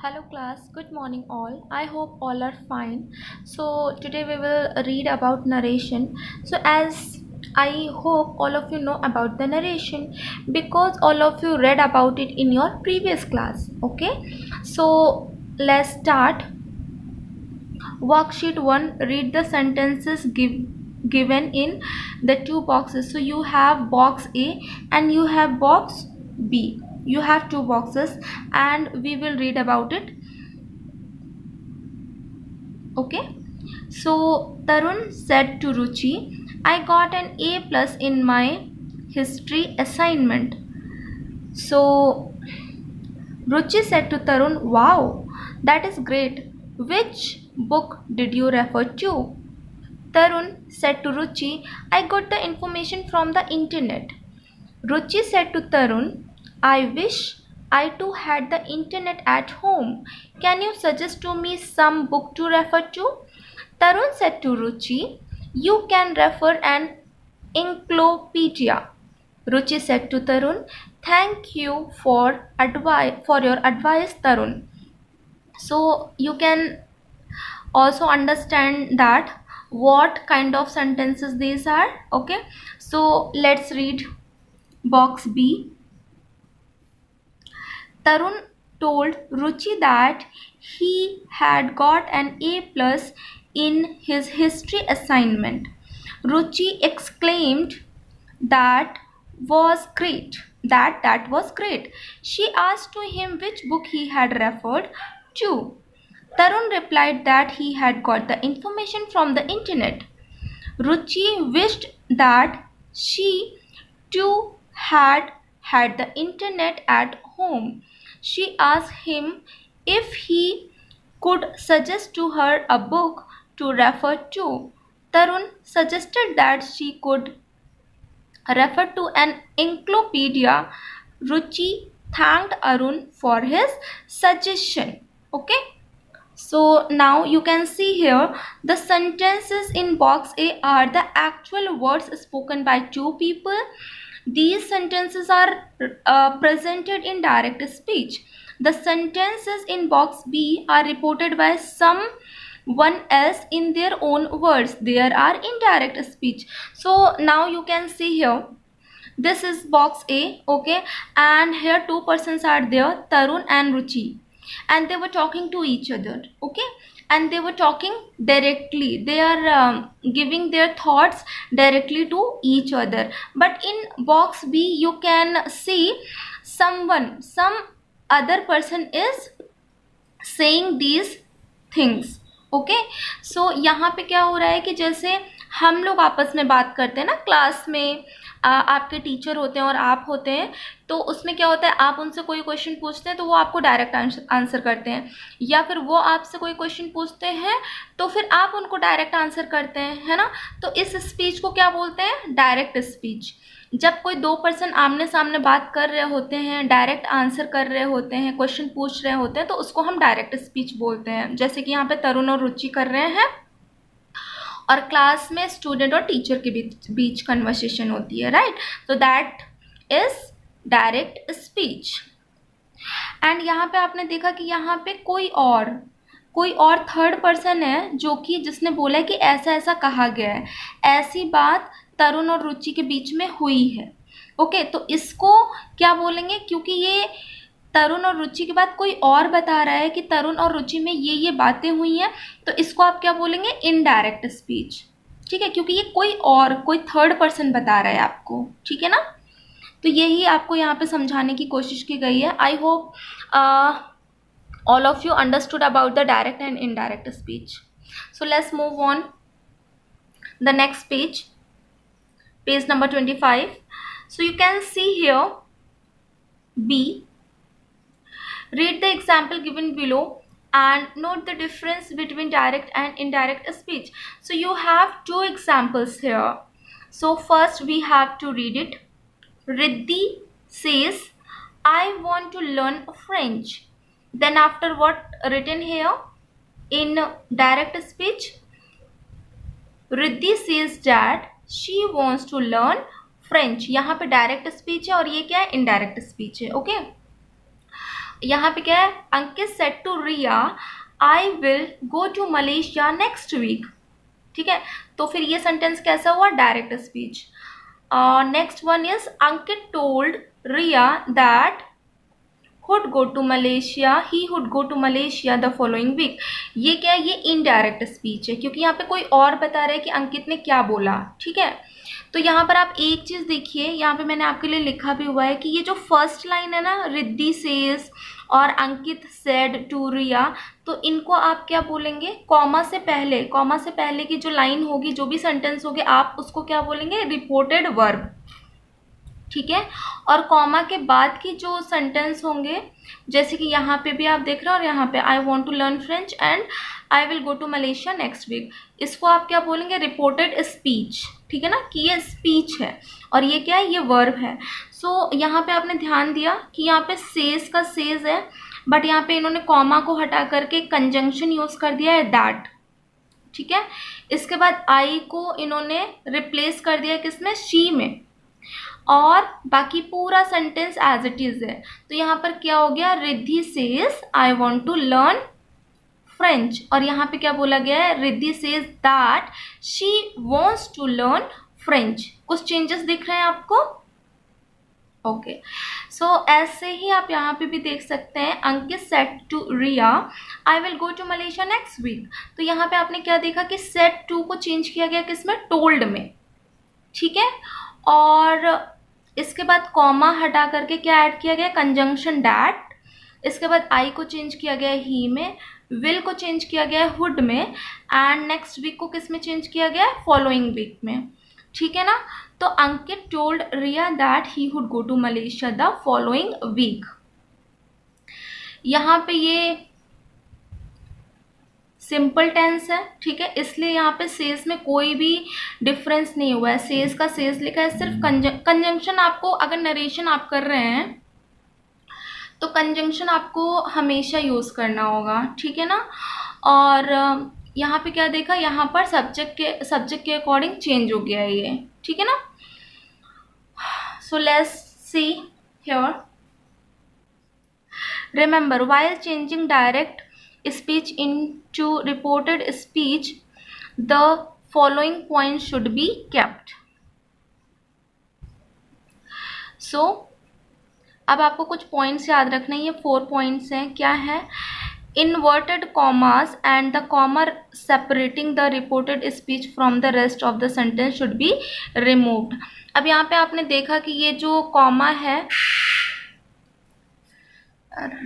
Hello class, good morning all. I hope all are fine. So today we will read about narration. So as I hope all of you know about the narration because all of you read about it in your previous class. Okay, so let's start. Worksheet 1, read the sentences given in the two boxes. So you have box A and you have box B. You have two boxes and we will read about it. Okay, so Tarun said to Ruchi, I got an A plus in my history assignment. So Ruchi said to Tarun, wow, that is great. Which book did you refer to? Tarun said to Ruchi, I got the information from the internet. Ruchi said to Tarun, I wish I too had the internet at home. Can you suggest to me some book to refer to? Tarun said to Ruchi, you can refer an encyclopedia. Ruchi said to Tarun, thank you for your advice, Tarun. So you can also understand that what kind of sentences these are. Okay, so let's read box B. Tarun told Ruchi that he had got an A plus in his history assignment. Ruchi exclaimed that was great. That was great. She asked to him which book he had referred to. Tarun replied that he had got the information from the internet. Ruchi wished that she too had the internet at home. She asked him if he could suggest to her a book to refer to. Tarun suggested that she could refer to an encyclopedia. Ruchi thanked Arun for his suggestion. Okay. So now you can see here the sentences in box A are the actual words spoken by two people. These sentences are presented in direct speech. The sentences in box B are reported by someone else in their own words. There are indirect speech. So now you can see here this is box A, okay, and here two persons are there, Tarun and Ruchi, and they were talking to each other, okay, and they were talking directly. They are giving their thoughts directly to each other. But in box B you can see some other person is saying these things. Okay, so यहाँ पे क्या हो रहा है कि जैसे हम लोग आपस में बात करते हैं ना क्लास में, आपके टीचर होते हैं और आप होते हैं, तो उसमें क्या होता है, आप उनसे कोई क्वेश्चन पूछते हैं तो वो आपको डायरेक्ट आंसर करते हैं, या फिर वो आपसे कोई क्वेश्चन पूछते हैं तो फिर आप उनको डायरेक्ट आंसर करते हैं, है ना। तो इस स्पीच को क्या बोलते हैं, डायरेक्ट स्पीच। जब कोई दो पर्सन आमने सामने बात कर रहे होते हैं, डायरेक्ट आंसर कर रहे होते हैं, क्वेश्चन पूछ रहे होते हैं, तो उसको हम डायरेक्ट स्पीच बोलते हैं। जैसे कि यहाँ पे तरुण और रुचि कर रहे हैं और क्लास में स्टूडेंट और टीचर के बीच कन्वर्सेशन होती है, राइट। तो that is direct speech. And यहाँ पे आपने देखा कि यहाँ पे कोई और थर्ड पर्सन है जो कि जिसने बोला है कि ऐसा ऐसा कहा गया है, ऐसी बात तरुण और रुचि के बीच में हुई है। ओके, तो इसको क्या बोलेंगे, क्योंकि ये तरुण और रुचि के बाद कोई और बता रहा है कि तरुण और रुचि में ये बातें हुई हैं, तो इसको आप क्या बोलेंगे, इनडायरेक्ट स्पीच। ठीक है, क्योंकि ये कोई थर्ड पर्सन बता रहा है आपको, ठीक है ना। तो यही आपको यहाँ पे समझाने की कोशिश की गई है। I hope all of you understood about the direct and indirect speech. So let's move on the next page number 25. So you can see here B. Read the example given below and note the difference between direct and indirect speech. So you have two examples here. So first we have to read it. Riddhi says, I want to learn French. Then after what written here in direct speech, Riddhi says that she wants to learn French. यहाँ पे direct speech है और ये क्या है, indirect speech है, okay. यहाँ पे क्या है, Ankit said to Riya I will go to Malaysia next week. ठीक है, तो फिर ये सेंटेंस कैसा हुआ, direct speech. Next one is Ankit told Riya that would go to Malaysia, he would go to Malaysia the following week। ये क्या है, ये इनडायरेक्ट स्पीच है, क्योंकि यहाँ पे कोई और बता रहा है कि अंकित ने क्या बोला। ठीक है, तो यहाँ पर आप एक चीज देखिए, यहाँ पे मैंने आपके लिए लिखा भी हुआ है कि ये जो फर्स्ट लाइन है ना, रिद्धि सेज और अंकित सेड टू रिया, तो इनको आप क्या बोलेंगे, कॉमा से पहले की जो लाइन होगी, जो भी सेंटेंस होगी, आप उसको क्या बोलेंगे, रिपोर्टेड वर्ब। ठीक है, और कॉमा के बाद की जो सेंटेंस होंगे, जैसे कि यहाँ पे भी आप देख रहे हो, और यहाँ पे I want to learn French and I will go to Malaysia next week, इसको आप क्या बोलेंगे, रिपोर्टेड स्पीच। ठीक है ना, कि ये स्पीच है और ये क्या है, ये वर्ब है। सो यहाँ पे आपने ध्यान दिया कि यहाँ पे सेज का सेज है, बट यहाँ पे इन्होंने कॉमा को हटा करके कंजंक्शन यूज कर दिया है, दैट। ठीक है, इसके बाद आई को इन्होंने रिप्लेस कर दिया किसमें, शी में, और बाकी पूरा सेंटेंस एज इट इज है। तो यहाँ पर क्या हो गया, Riddhi says I want to learn French, और यहाँ पे क्या बोला गया है, Riddhi says that she wants to learn French. कुछ चेंजेस दिख रहे हैं आपको? ओके, सो ऐसे ही आप यहाँ पे भी देख सकते हैं, Ankit said to Riya I will go to Malaysia next week. तो यहाँ पे आपने क्या देखा कि सेड टू को चेंज किया गया किसमें, टोल्ड में। ठीक है, और इसके बाद कॉमा हटा करके क्या ऐड किया गया, कंजंक्शन डैट। इसके बाद आई को चेंज किया गया ही में, विल को चेंज किया गया हुड में, एंड नेक्स्ट वीक को किस में चेंज किया गया, फॉलोइंग वीक में। ठीक है ना, तो Ankit told Riya that he would go to Malaysia the following week. यहाँ पे ये सिंपल टेंस है। ठीक है, इसलिए यहाँ पे सेज में कोई भी डिफरेंस नहीं हुआ है, सेज का सेज लिखा है, सिर्फ कंजंक्शन आपको, अगर नरेशन आप कर रहे हैं तो कंजंक्शन आपको हमेशा यूज करना होगा। ठीक है ना, और यहाँ पे क्या देखा, यहाँ पर सब्जेक्ट के अकॉर्डिंग चेंज हो गया है ये। ठीक है ना, so let's see here, remember while changing direct speech into reported speech the following points should be kept। so अब आपको कुछ पॉइंट्स याद रखना है, ये 4 पॉइंट्स हैं। क्या है, inverted commas and the comma separating the reported speech from the rest of the sentence should be removed। अब यहाँ पे आपने देखा कि ये जो कॉमा है,